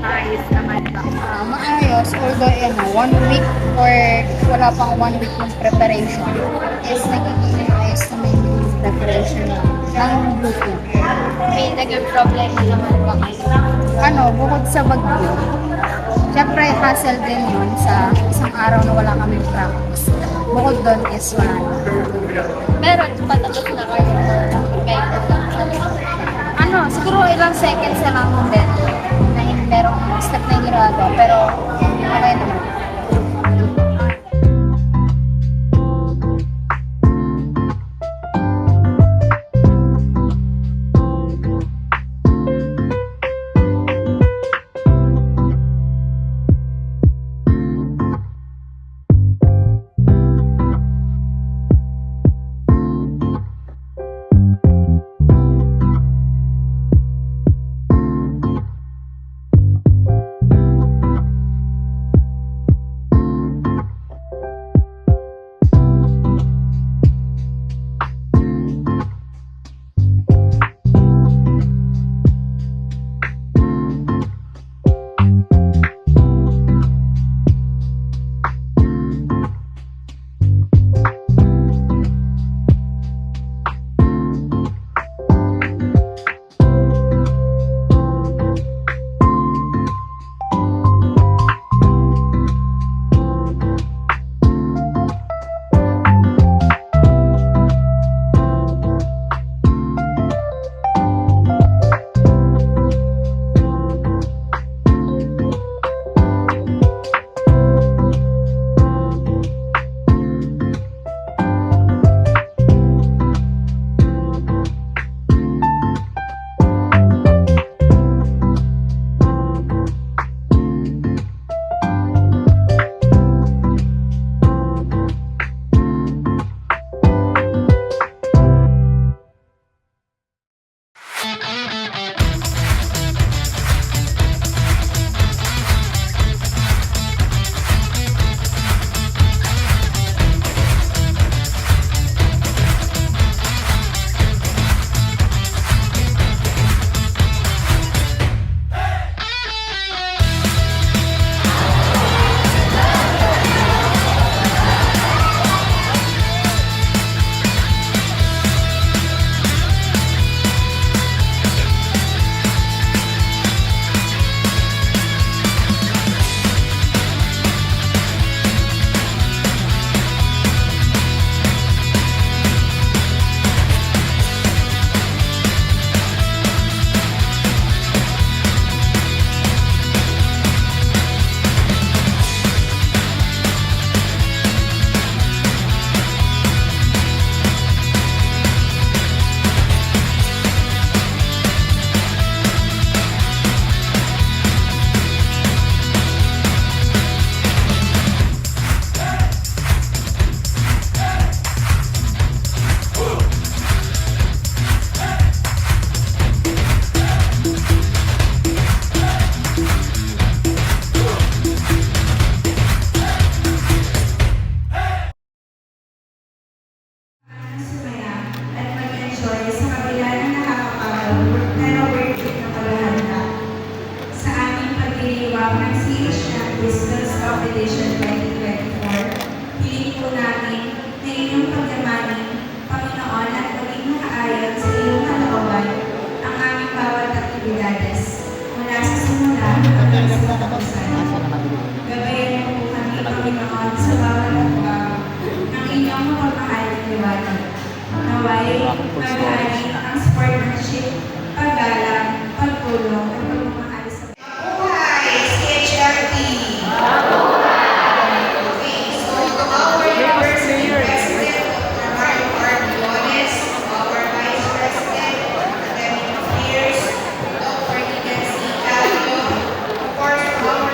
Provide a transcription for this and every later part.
Maayos naman ba? Maayos, although 1 week or wala pang 1 week ng preparation is nagiging maayos naman yung preparation ng blueprint. May naging problema naman ba kayo? Bukod sa bagyo, syempre hassle din yun sa isang araw na wala kami practice. Bukod doon is wala na. Pero patapos na kayo kahit lang sa Siguro ilang seconds na lang din na merong step na ginagawa, pero okay naman. Sumaya at mag-enjoy sa kabila ng nakakapagod pero worth it na paghahanda sa aming pagdiriwang ng CH Campus Girls Competition 2024. Piling po namin na inyong pagyamanin, Panginoon, at maging makaayon sa iyong kalooban ang aming bawat aktibidades mula sa simula hanggang sa katapusan. Gabayan niyo po kami, Panginoon, sa bawat hakbang ng inyong mapagmahal na liwanag. Naway, maghahari ang partnership, paggalang, pagtulong, at pagmamahal sa Buhay! CHRT! Okay, so to our University President, Mario Arbiones, our Vice President, Academic Affairs, Dr. Nancy Calio, of course, our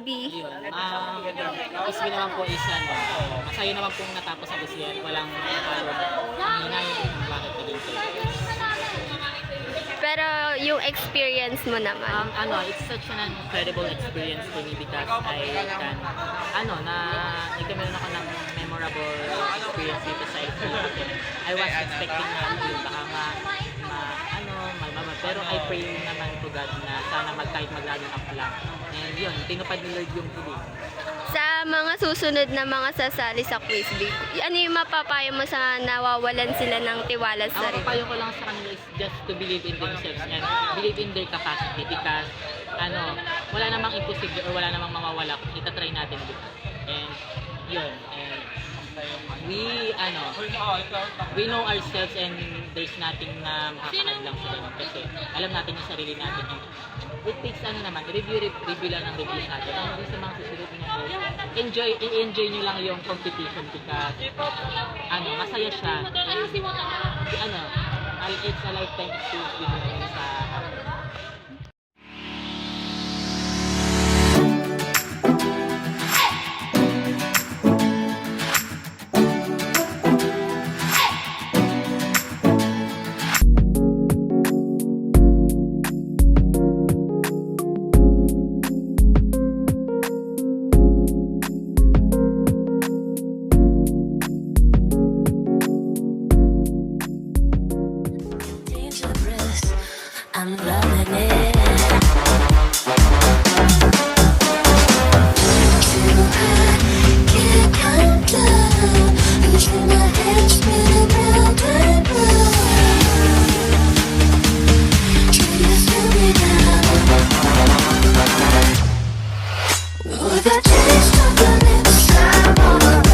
Wisby? Yun. Ismi naman po is masaya naman pong natapos ang UCL. Walang hinahin kung bakit naging failure. Pero yung experience mo naman. It's such an incredible experience for me because I can, nagkameron ako ng memorable experience dito sa FEU. I was expecting na baka pero I pray naman to God na sana kahit magladong up lang. And yun, tinupad ni Lord yung hiling. Sa mga susunod na mga sasali sa Quizbee, ano yung mapapayo mo sa nawawalan sila ng tiwala sa Ang sarili? papayo ko lang sa kanila is just to believe in themselves and believe in their capacity because wala namang imposible or wala namang mawawala kung itatry natin dito. And yun, and we know ourselves and there's nothing na makakailang sa ganun kasi alam natin yung sarili natin. It takes review lang ng review sa atin. And sa mga susunod na enjoy nyo lang yung competition because masaya siya. It's a lifetime experience din sa dangerous. I'm loving it. Too high, can't come down. Losing my head, spinning round and round. Can you feel me now? With a taste of your lips, I'm alright.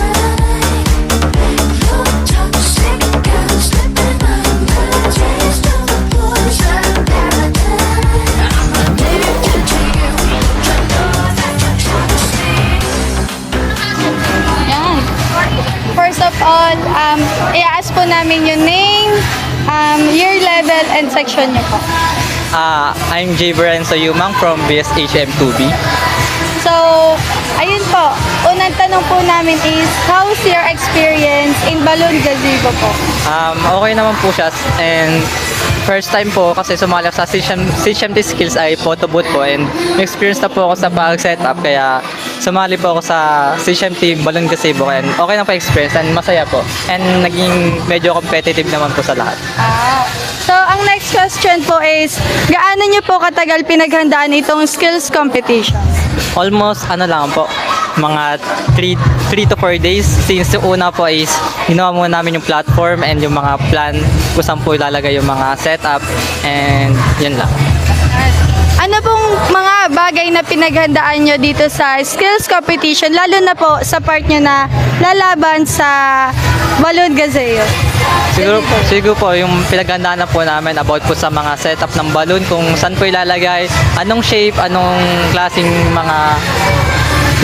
You're toxic, gotta slip in my mind. Taste of a poison paradise. I'm addicted to you. You know that you're toxic. Yan. First of all, i-ask po namin yung name, year level, and section niyo po. I'm Jay Berenzo Yumang from BSHM2B. So, ayun po. Unang tanong po namin is, how's your experience in Balloon Gazebo po? Okay naman po siya and first time po kasi sumali ako sa CHMT Skills ay photo booth po and may experience na po ako sa pag-setup kaya sumali po ako sa CHMT Balloon Gazebo and okay na po experience and masaya po and naging medyo competitive naman po sa lahat. So, ang next question po is, gaano niyo po katagal pinaghandaan itong skills competition? Almost lang po mga 3 to 4 days since yung una po is ginawa muna namin yung platform and yung mga plan kung saan po ilalagay yung mga setup and yun lang. Ano pong mga bagay na pinaghandaan nyo dito sa skills competition, lalo na po sa part nyo na lalaban sa Balloon Gazebo? Siguro po yung pinaghandaan na po namin about po sa mga setup ng balloon, kung saan po ilalagay, anong shape, anong klaseng mga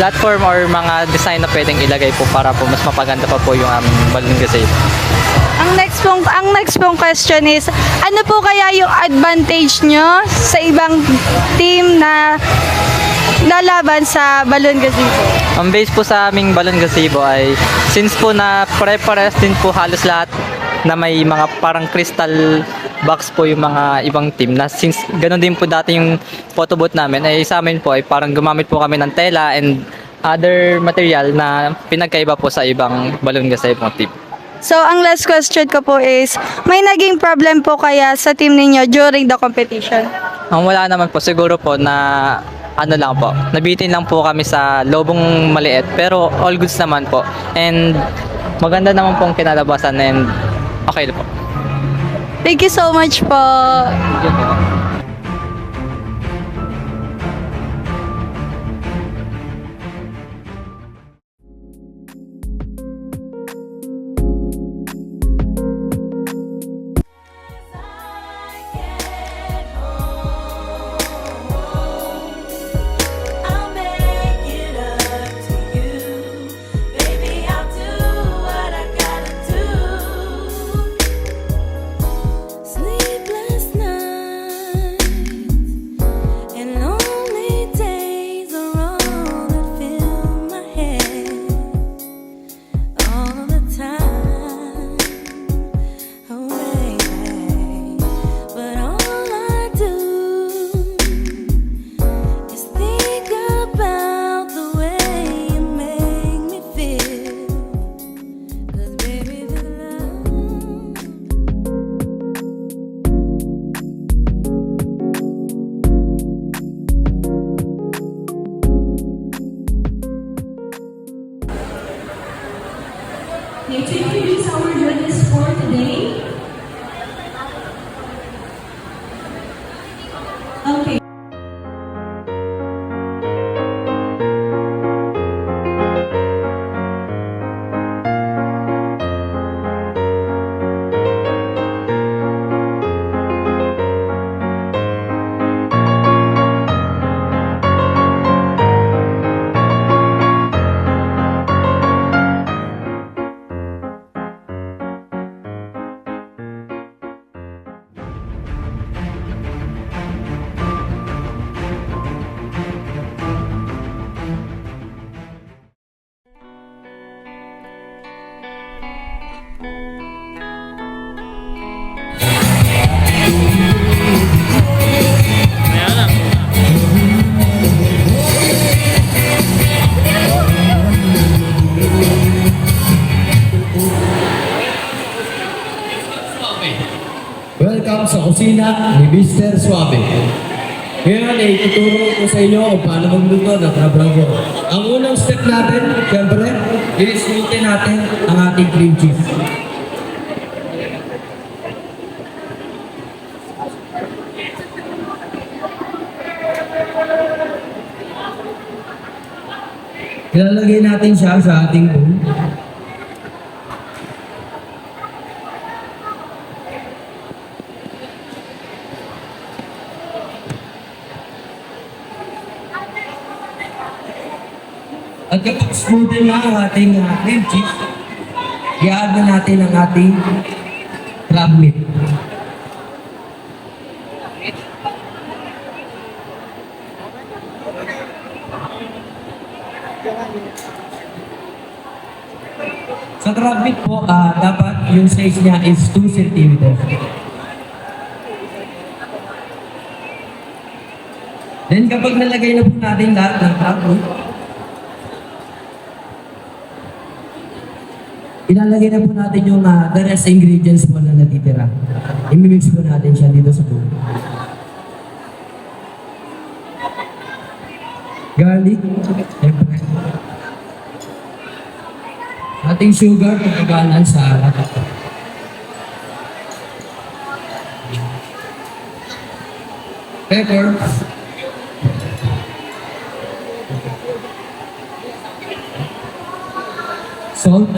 platform or mga design na pwedeng ilagay po para po mas mapaganda pa po yung aming balloon gazebo. Ang next pong question is, ano po kaya yung advantage nyo sa ibang team na lalaban sa Balloon Gazebo? Ang base po sa aming balloon gazebo ay since po na pare-pares din po halos lahat na may mga parang crystal box po yung mga ibang team na since ganun din po dati yung photo booth namin ay sa amin po ay parang gumamit po kami ng tela and other material na pinagkaiba po sa ibang balloon gazebo team. So, ang last question ko po is, may naging problem po kaya sa team ninyo during the competition? Ang wala naman po siguro po na lang po, nabitin lang po kami sa lobong maliit pero all goods naman po and maganda naman pong kinalabasan and okay po. Thank you so much po. Yun po. I'll make it up to you. Baby, I'll do what I gotta do. Sleepless nights. Okay, to introduce our judges for today. Okay. Welcome sa kusina ni Mr. Suave. Ngayon ay tuturo ko sa inyo kung paano magluto ng crab-rango. Ang unang step natin, siyempre, i-smoothin natin ang ating cream cheese. Ilalagay natin siya sa ating bowl. At kapag smoothin na ang ating cream cheese, i-add na natin ang ating crab meat. Sa crab meat po, dapat yung size niya is 2 cm. Then kapag nalagay na po natin lahat ng crab meat, ilalagay na po natin yung the rest ingredients po na natitira. I-mix po natin siya dito sa bowl. Garlic, siyempre. Ating sugar, pagkaganan sa alat. Pepper. Salt.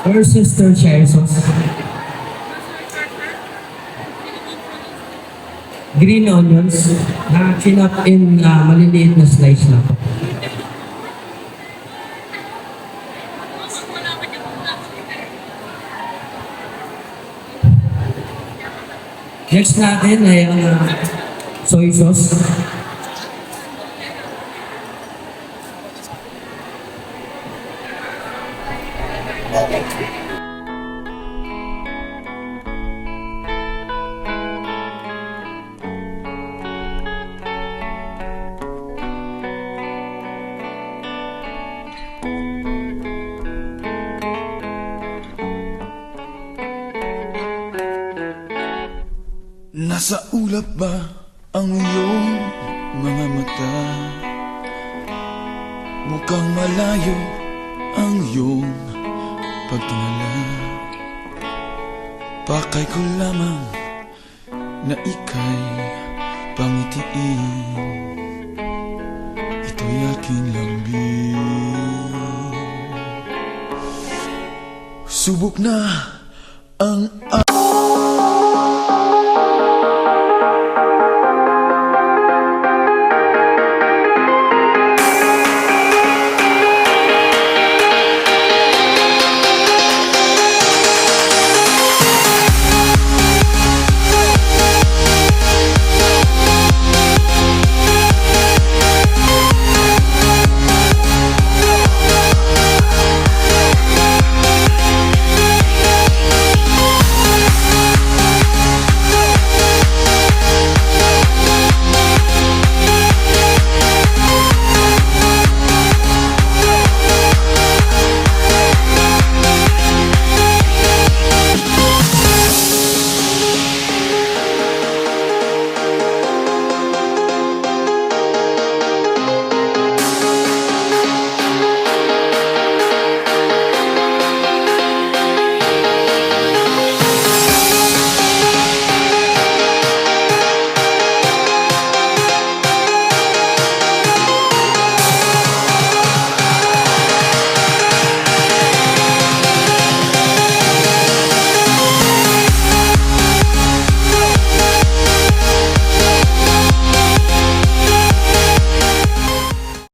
Worcestershire sauce. Green onions na chinop in maliliit na slice na po. Next natin ay ang soy sauce. Nasa ulap ba ang iyong mga mata? Mukhang malayo ang iyong pagtingala. Pakay ko lamang na ika'y pangitiin. Ito'y aking lambing. Subok na ang